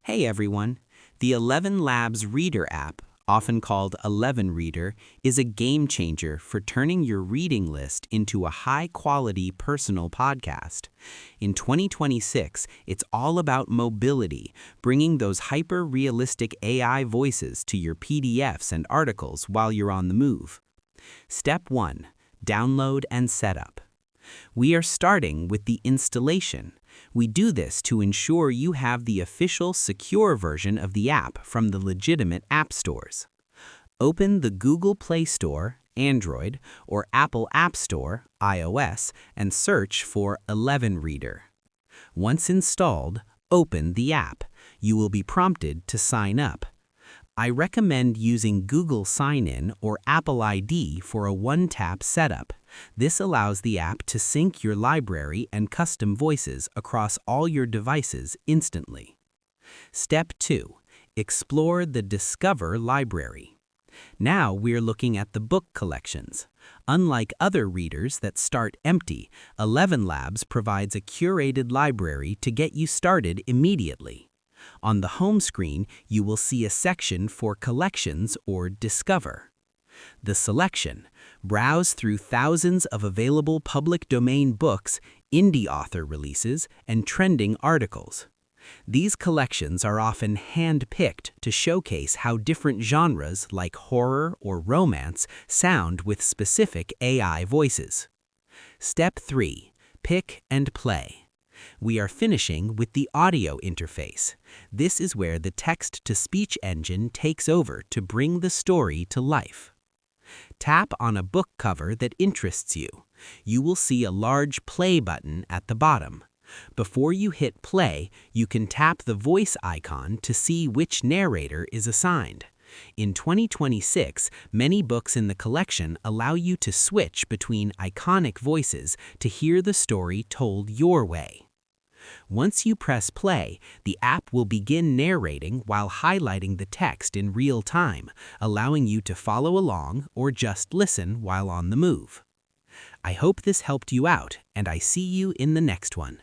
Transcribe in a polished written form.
Hey everyone! The ElevenLabs Reader App, often called ElevenReader, is a game changer for turning your reading list into a high-quality personal podcast. In 2026, it's all about mobility, bringing those hyper-realistic AI voices to your PDFs and articles while you're on the move. Step 1. Download and setup. We are starting with the installation. We do this to ensure you have the official secure version of the app from the legitimate app stores. Open the Google Play Store, Android, or Apple App Store, iOS, and search for ElevenReader. Once installed, open the app. You will be prompted to sign up. I recommend using Google Sign-In or Apple ID for a one-tap setup. This allows the app to sync your library and custom voices across all your devices instantly. Step 2. Explore the Discover library. Now we're looking at the book collections. Unlike other readers that start empty, ElevenLabs provides a curated library to get you started immediately. On the home screen, you will see a section for Collections or Discover. The selection: browse through thousands of available public domain books, indie author releases, and trending articles. These collections are often hand-picked to showcase how different genres like horror or romance sound with specific AI voices. Step 3. Pick and play. We are finishing with the audio interface. This is where the text-to-speech engine takes over to bring the story to life. Tap on a book cover that interests you. You will see a large play button at the bottom. Before you hit play, you can tap the voice icon to see which narrator is assigned. In 2026, many books in the collection allow you to switch between iconic voices to hear the story told your way. Once you press play, the app will begin narrating while highlighting the text in real time, allowing you to follow along or just listen while on the move. I hope this helped you out, and I see you in the next one.